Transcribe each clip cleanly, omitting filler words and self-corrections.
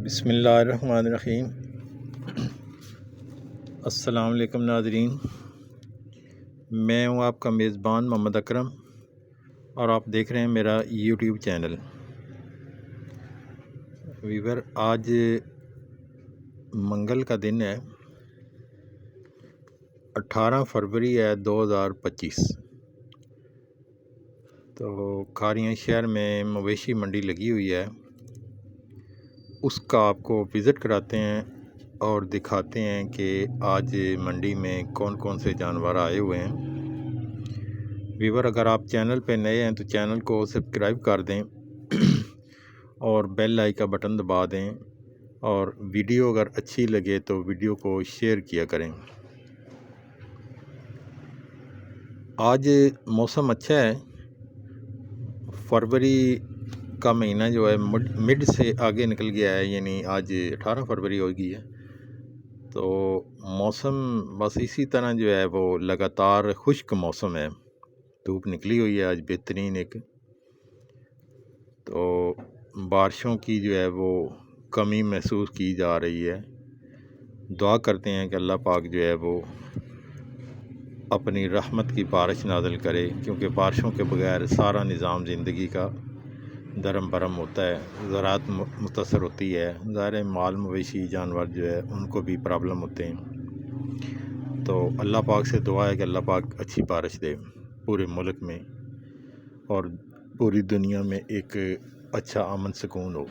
बिस्मिल्लाहिर्रहमानिर्रहीम। अस्सलाम वालेकुम नाज़रीन, मैं हूं आपका मेज़बान मोहम्मद अकरम और आप देख रहे हैं मेरा यूट्यूब चैनल। वीवर, आज मंगल का दिन है, 18 फरवरी है 2025। तो खारियां शहर में मवेशी मंडी लगी हुई है, उसका आपको विज़िट कराते हैं और दिखाते हैं कि आज मंडी में कौन कौन से जानवर आए हुए हैं। व्यूअर, अगर आप चैनल पे नए हैं तो चैनल को सब्सक्राइब कर दें और बेल आइकन का बटन दबा दें, और वीडियो अगर अच्छी लगे तो वीडियो को शेयर किया करें। आज मौसम अच्छा है, फरवरी का महीना जो है मिड से आगे निकल गया है, यानी आज 18 फरवरी हो गई है। तो मौसम बस इसी तरह जो है वो लगातार खुश्क मौसम है, धूप निकली हुई है आज बेहतरीन एक। तो बारिशों की जो है वो कमी महसूस की जा रही है। दुआ करते हैं कि अल्लाह पाक जो है वो अपनी रहमत की बारिश नाज़िल करे, क्योंकि बारिशों के बगैर सारा निज़ाम ज़िंदगी का दरम बरम होता है, ज़राअत मुतासर होती है, ज़ाहिर माल मवेशी जानवर जो है उनको भी प्रॉब्लम होते हैं। तो अल्लाह पाक से दुआ है कि अल्लाह पाक अच्छी बारिश दे पूरे मुल्क में और पूरी दुनिया में एक अच्छा अमन सुकून हो।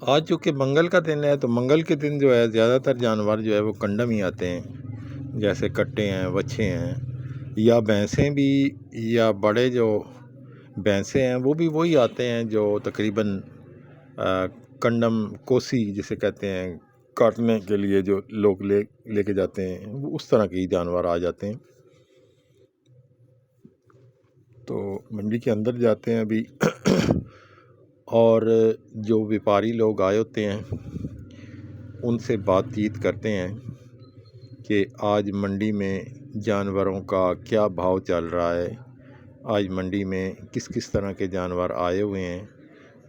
आज चूँकि मंगल का दिन है, तो मंगल के दिन जो है ज़्यादातर जानवर जो है वो कंडम ही आते हैं, जैसे कट्टे हैं, वच्छे हैं, या भैंसें भी, या बड़े जो भैंसें हैं वो भी वही आते हैं जो तकरीबन कंडम कोसी जिसे कहते हैं, काटने के लिए जो लोग लेके जाते हैं, वो उस तरह के जानवर आ जाते हैं। तो मंडी के अंदर जाते हैं अभी और जो व्यापारी लोग आए होते हैं उनसे बातचीत करते हैं कि आज मंडी में जानवरों का क्या भाव चल रहा है, आज मंडी में किस किस तरह के जानवर आए हुए हैं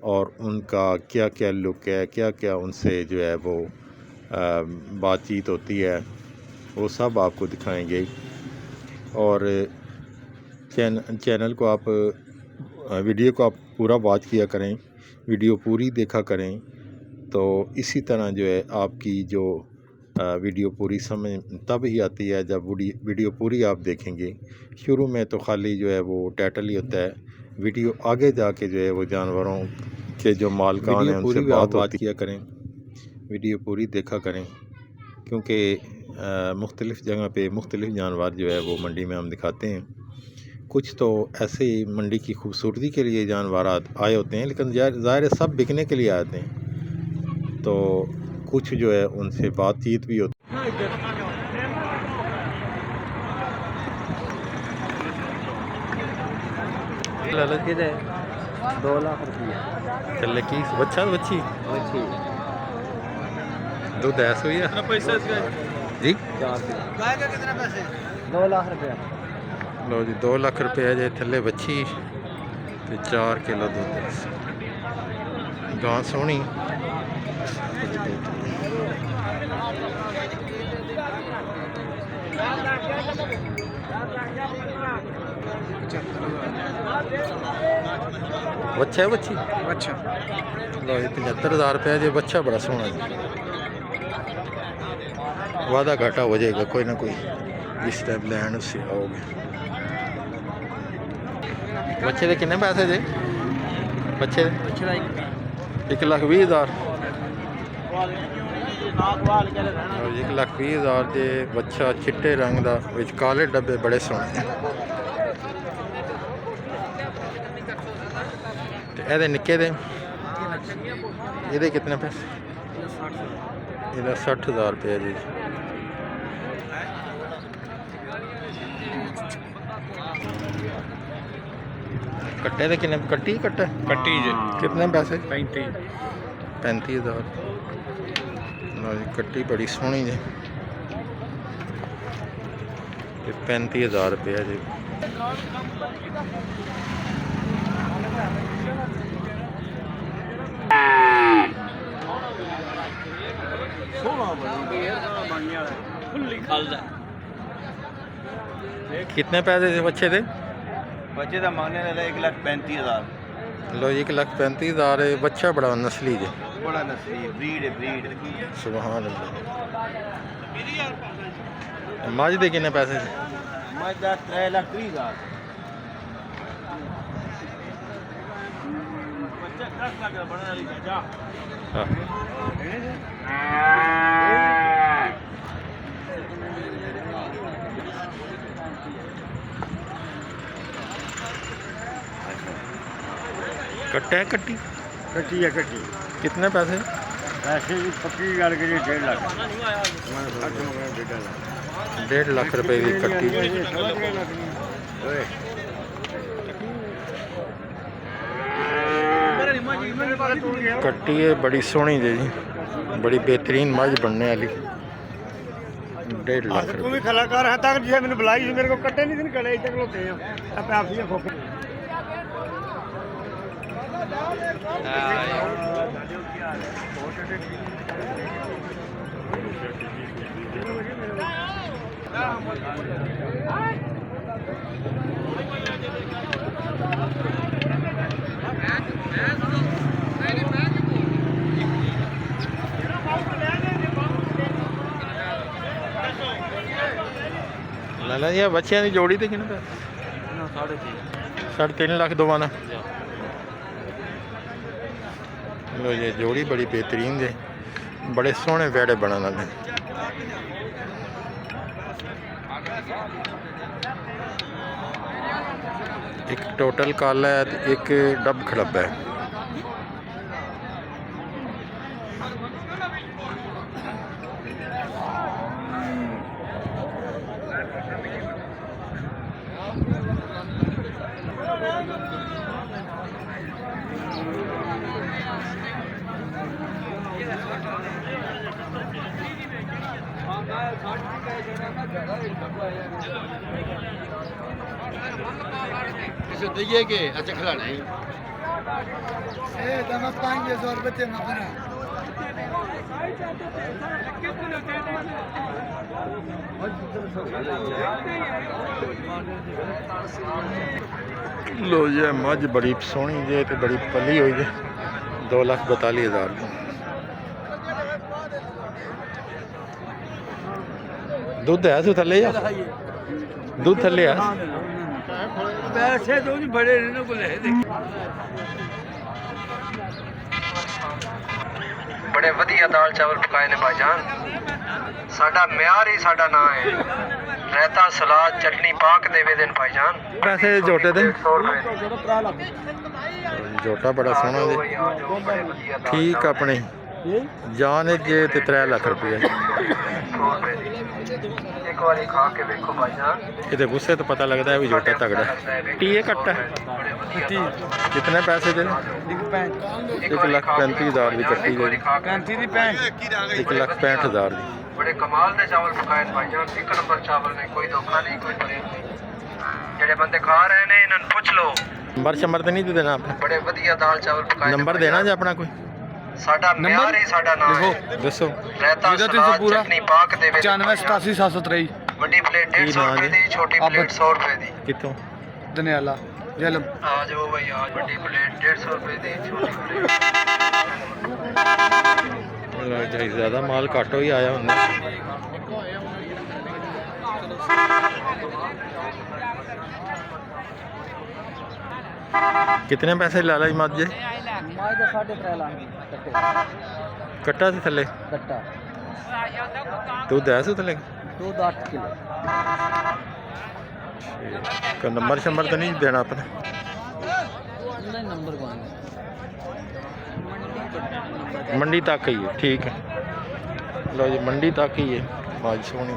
और उनका क्या क्या लुक है, क्या क्या उनसे जो है वो बातचीत होती है, वो सब आपको दिखाएंगे। और चैनल को आप वीडियो को आप पूरा वॉच किया करें, वीडियो पूरी देखा करें, तो इसी तरह जो है आपकी जो वीडियो पूरी समझ तब ही आती है जब वीडियो पूरी आप देखेंगे। शुरू में तो खाली जो है वो टाइटल ही होता है, वीडियो आगे जाके जो है वो जानवरों के जो मालिकान हैं उनसे बात किया करें, वीडियो पूरी देखा करें, क्योंकि मुख्तलिफ़ जगह पे मुख्तलिफ़ जानवर जो है वो मंडी में हम दिखाते हैं। कुछ तो ऐसे ही मंडी की खूबसूरती के लिए जानवर आए होते हैं, लेकिन ज़ाहिर सब बिकने के लिए आते हैं। तो कुछ जो है उनसे बातचीत भी होती है। किधर 2 लाख रुपया चल की बच्चा बच्ची दूध ऐसा हुई है पैसा जी। 4 गाय का कितना पैसे 2 लाख रुपया। लो जी, 2 लाख रुपया जे थले बच्ची ते 4 किलो दूध। गां सोहनी बच्चा है बच्ची अच्छा। लो जी, 75,000 रुपया जे बच्चा, बड़ा सोहना जी। वादा घाटा हो जाएगा कोई ना कोई, जिस टाइम लैंड उससे आओगे। बच्चे के कितने पैसे जे बच्चे 1,20,000 1,20,000 जे बच्चा चिट्टे रंग का, विच काले डब्बे बड़े सोहने। ये निक्के दे ये कितने पैसे? ये 60,000 रुपया जी। कट्टे दे कितने? कट्टी जी कितने पैसे? 35,000। कट्टी बड़ी सोहनी जी, 35,000 रुपया जी। कितने पैसे थे बच्चे थे? बच्चे का मांगने वाला 1,35,000। लो 1,35,000 है। बच्चा बड़ा नस्ली है, बड़ा नस्ली ब्रीड है, ब्रीड। सुभान अल्लाह। मझ दे कितने पैसे थे? मैं 3,30,000। हाँ। कट्टे है कट्टी? कट्टी है कट्टी। कितने पैसे? पैसे की पक्की गल करिए 1.5 लाख। 1.5 लाख रुपए की कट्टी। कट्टी है बड़ी सोहनी जी, बड़ी बेहतरीन मझ बनने वाली। 1.5 लाख तू भी कलाकार है तक जिसे मैंने बुलाई मेरे को कट्टे नहीं दिन कड़े इतने खलोते हैं अब आप ही खोखे। लाला जी बच्चों की जोड़ी तो कितने पैसे? 3.5 लाख दोवाना। लो ये जोड़ी बड़ी बेहतरीन है, बड़े सोहने वेड़े बनने वाले। एक टोटल काला है, एक डब खड़ब है। दइए के अच्छा खिलाना है बच्चे लो ये मझ बड़ी सोहनी जे ते बड़ी पली हुई है। 2,42,000 की। दूध है सो थले या दूध थले है? पैसे तो नहीं बड़े इन्होंने को ले बड़े वधिया दाल चावल पकाए ने भाईजान। साडा म्यार ही साडा ना है। रायता सलाद चटनी पाक देवे दिन भाईजान। पैसे जोटे थे? 100 रुपए। जोटा बड़ा सोहना है, ठीक अपने जान जे ते 3 लाख रुपये। एक बारी खा के देखो भाईजान। ये गुस्से तो पता लगता है भी जोटा तगड़ा। टीए कट्टा कितने पैसे दे? 1,35,000 की कट्टी दे। 1,65,000 की। बड़े कमाल दे चावल पकाए भाईजान। एक नंबर चावल में कोई धोखा नहीं, कोई परहेज नहीं। जेड़े बंदे खा रहे ने इन्हां पूछ लो। नंबर शंबर तो नहीं देना आपने? बड़े वधिया दाल चावल पकाए। नंबर देना जी अपना कोई? साडा म्यार ही साडा नाम है। दसो। रायता सलाद चटनी पाक देवे 958783 बड़ी प्लेट 150 रुपए दी, छोटी प्लेट 100 रुपए दी। कितों? दनियाला जलम आ जाओ भाई आज बड़ी प्लेट 150 रुपए दी, छोटी प्लेट। ज़्यादा माल घट ही आया होंगे। कितने पैसे ला ला मझ? 3.5 लाख कट्टा से थले कट्टा दूध है सो थले? दूध 8 किलो। का नंबर शंबर तो नहीं देना अपने? नहीं नंबर कौन मंडी तक ही है, ठीक है। लो जी मंडी तक ही है मझ सोहनी।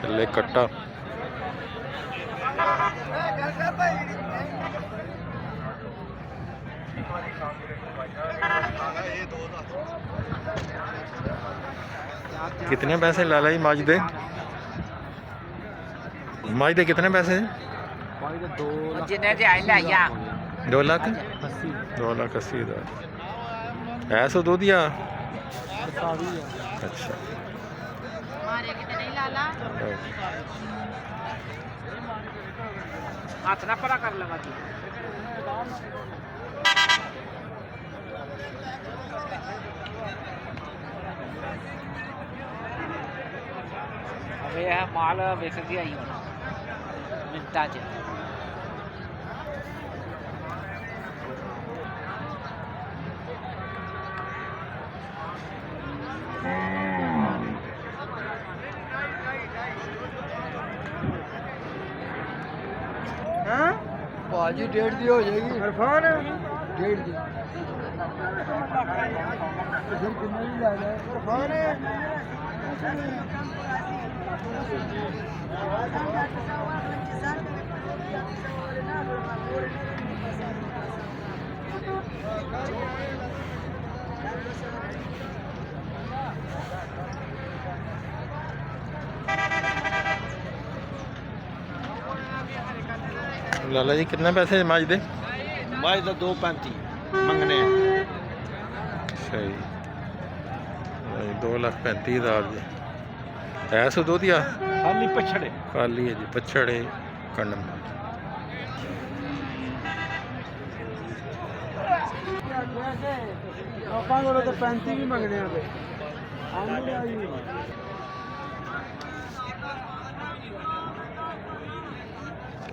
थले कट्टा कितने पैसे ला लाई मझ दे? मझ दे कितने पैसे? 2 लाख 2 लाख 80,000 है सो दूध या अच्छा हाथ ना परा कर लगा तू अबे यह माल बेच गया ही होना मिलता च भाजी 1.5 दी हो जाएगी इरफान 1.5 दी फिर कितने की लाना है इरफान लाला जी कितने पैसे मज दे भाई तो 2.35 मंगने सही 2,35,000 जी ऐसो दो दिया खाली पछड़े खाली है जी पछड़े कण्ण ਆਪਾਂ ਕੋਲ ਤਾਂ 35 ਵੀ ਮੰਗਣੇ ਆ ਤੇ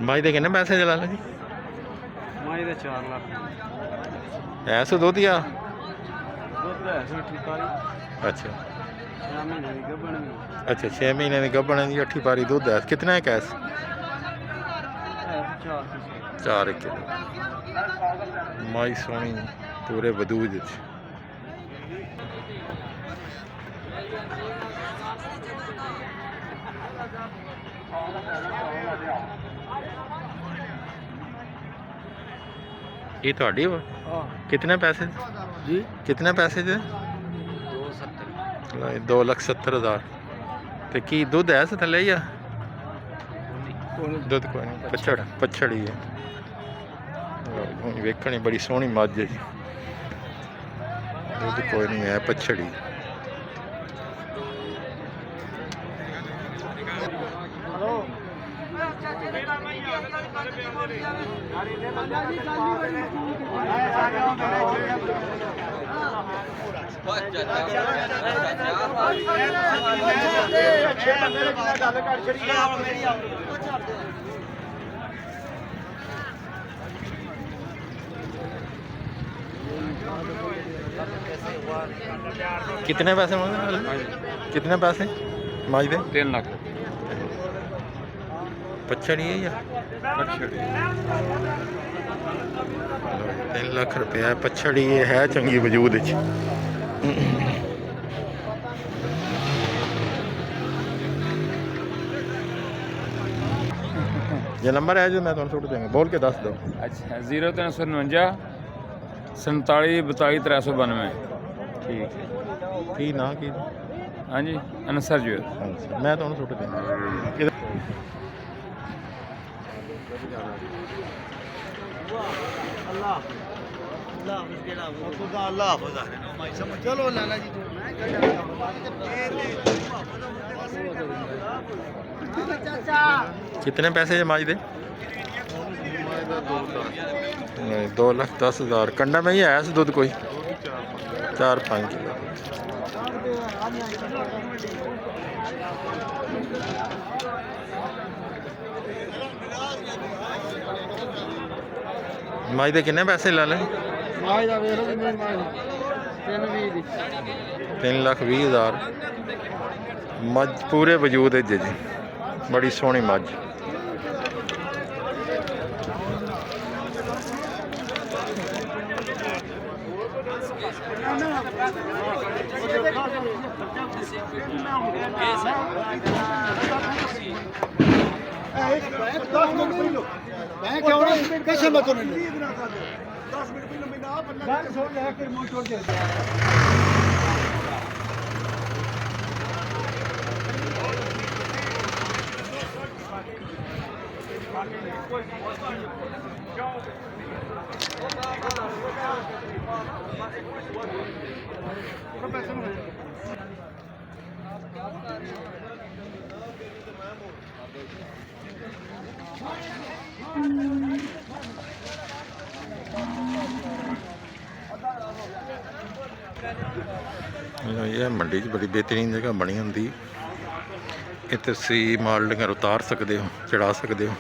मज दे किन्ने पैसे च लाला जी ਮਾਈ ਦਾ 4 ਲੱਖ ऐसो दो दिया ਦੁੱਧ ਦਾ ਹੈ ਠੀਕ ਆ अच्छा ਸ਼ਾਮ ਨੂੰ ਨਹੀਂ ਗੱਬਣ अच्छा 6 महीने की गब्बन की अठी पारी दूध है कितना है कैस 4 किलो माई सोनी पूरे वदूद ये थोड़ी वा कितने पैसे जी कितने पैसे जे 2,70,000 ते की दुध है इस थले या दुध कोई नहीं पछड़ ही है वेखनी बड़ी सोहनी मझ है जी दुध कोई नहीं है पछड़ी कितने पैसे मांगे कितने पैसे माज दे 3 ਲੱਖ पछड़ी है या 3 लाख रुपया पछड़ी है चंगी वजूद ये नंबर है जो मैं तुम सुट देंगे बोल के दस दो अच्छा 0349 47 42 392 ठीक है की ना की हाँ जी अनसर जी मैं तुम सुट देंगे चलो लाला जी कितने पैसे जमाज दे 2,10,000 कंडा में ही है इस दूध कोई 4-5 किलो माज दे किन्ने पैसे ला ले 3,20,000 मझ पूरे वजूद है जी बड़ी सोहनी मझ कैसे बतो नहीं ਇਹ ਮੰਡੀ 'ਚ ਬੜੀ ਬਿਹਤਰੀਨ ਜਗ੍ਹਾ ਬਣੀ ਹੁੰਦੀ। ਇੱਥੇ ਤੁਸੀਂ ਮਾਲ ਡੰਗਰ ਉਤਾਰ ਸਕਦੇ ਹੋ, ਚੜਾ ਸਕਦੇ ਹੋ,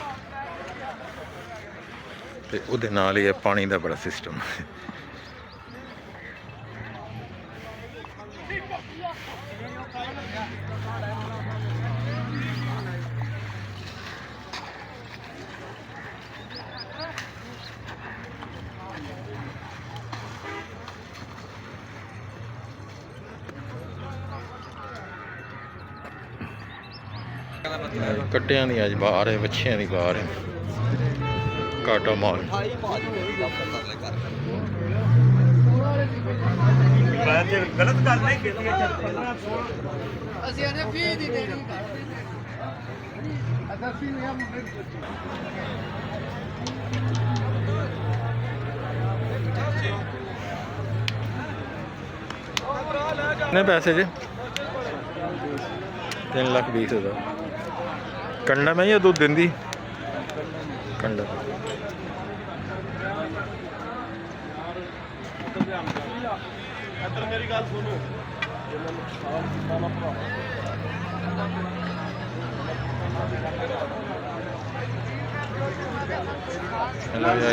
ਤੇ ਉਹਦੇ ਨਾਲ ਹੀ ਪਾਣੀ ਦਾ ਬੜਾ ਸਿਸਟਮ ਹੈ। ਕੱਟਿਆਂ ਦੀ ਅੱਜ ਬਾਹਰ ਹੈ, ਵੱਛਿਆਂ ਦੀ ਬਾਹਰ ਹੈ। ਕਾਟਾ ਮਾਲ ਗਲਤ ਗੱਲ ਨਹੀਂ ਕੀਤੀ। ਅਸੀਂ ਇਹਨੇ ਫੀ ਦੀ ਦੇਣੀ ਅਸਾਂ ਫੀ ਨਹੀਂ ਮੁੰਡੇ कितने पैसे जी? 3,20,000। कंडा में या दूध दिंदी? कंडा। मेरी गल सुनो।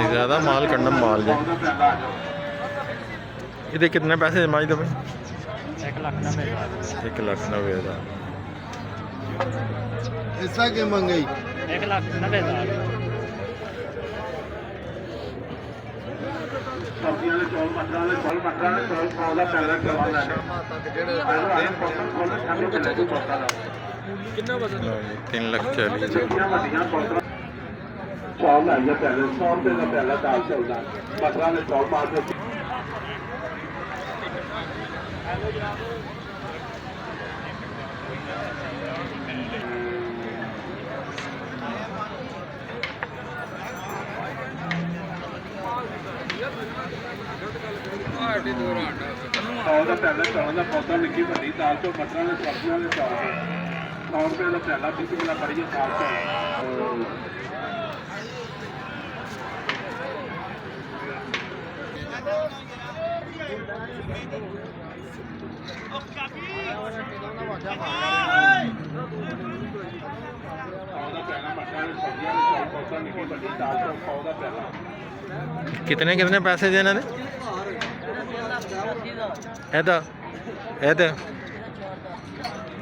ज़्यादा माल कंडम माल जी। ये कितने पैसे माज दो भाई? 1,90,000। ऐसा के मंगाई 1,90,000। सब्जियां दे चौल मटरां दे चौल पाव दा पैकेट करवा लेने। कितना वजन? 3,40,000। चौल लाइए पहले 100 रुपये का पहला दाल चलना मटरां दे चौल पा के ਦਾ ਪਹਿਲਾ ਚੌਲਾਂ ਦਾ ਪੌਦਾ ਨਿੱਕੀ ਵੱਡੀ ਦਾਲ ਚੋਂ ਮਟਰਾਂ ਦੇ ਸਬਜ਼ੀਆਂ ਦੇ ਚੌਲ 100 ਰੁਪਏ ਦਾ ਪਹਿਲਾ 30 ਕਿਲੋ ਕਰੀਏ ਦਾਲ ਚੌਲ। कितने कितने पैसे देना ने? ਇਹਦਾ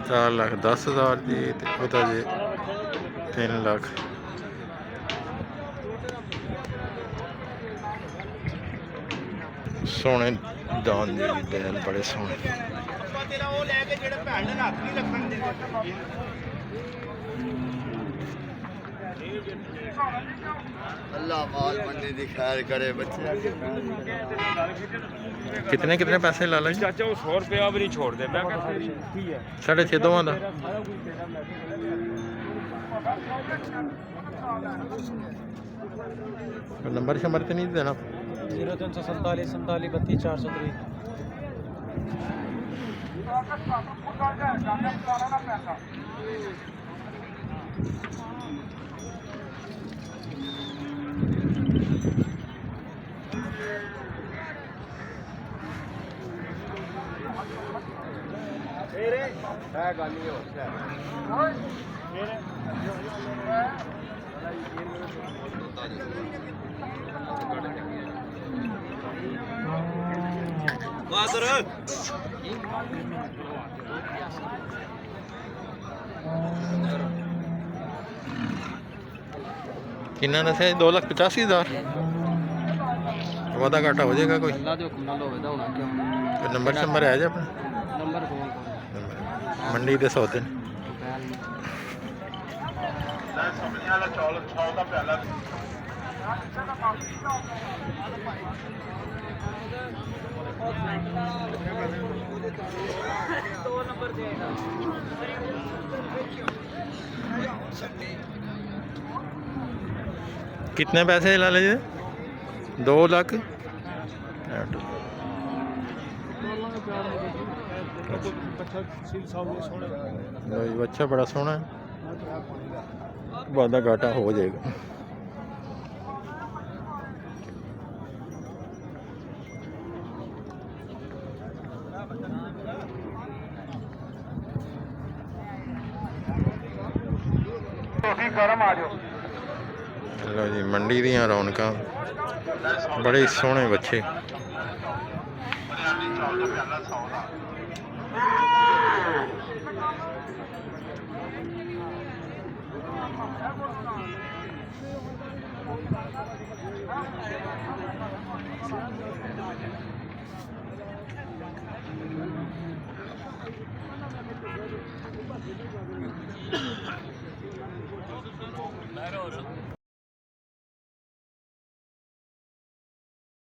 4,10,000 जी, ਉਹਦਾ ਜੀ 3 ਲੱਖ। ਸੋਹਣੇ ਦਾਨ ਜੀ ਬੈਲ ਬੜੇ ਸੋਹਣੇ। ਤੇਰਾ ਉਹ ਲੈ ਕੇ ਜਿਹੜੇ ਭੈਣ ਨੇ ਹੱਥ ਨਹੀਂ ਰੱਖਣ ਦੇ। अल्लाह माल मंडी दी खैर करे बच्चे। कितने कितने पैसे ला लेंगे? ਚਾਚਾ ਉਹ 100 ਰੁਪਏ ਵੀ ਨਹੀਂ ਛੋੜਦੇ। ਮੈਂ ਕਹਿੰਦਾ ਕੀ ਹੈ 6.5 ਦੋਵਾਂ ਦਾ। नंबर शंबर तो नहीं देना? 0347 47 32 403। है गल नहीं हो किन्ना दसिया? 2,85,000। वादा घाटा हो जाएगा कोई? नंबर शंबर है जी अपना? मंडी दे 100 दिन। कितने पैसे ला लीजिए? 2 लाख। ਬੱਚਾ ਸੀਲ ਸਾਹਮਣੇ ਸੋਹਣਾ ਲਓ ਜੀ ਬੱਚਾ ਬੜਾ ਸੋਹਣਾ ਹੈ, ਵਾਧਾ ਘਾਟਾ ਹੋ ਜਾਏਗਾ। ਤੁਸੀਂ ਗਰਮ ਆ ਜਾਓ। ਲਓ ਜੀ ਮੰਡੀ ਦੀਆਂ ਰੌਣਕਾਂ, ਬੜੇ ਸੋਹਣੇ ਬੱਚੇ। ਹਰਿਆਣੀ ਚੌਲ ਦਾ ਪਿਆਲਾ 100 ਦਾ।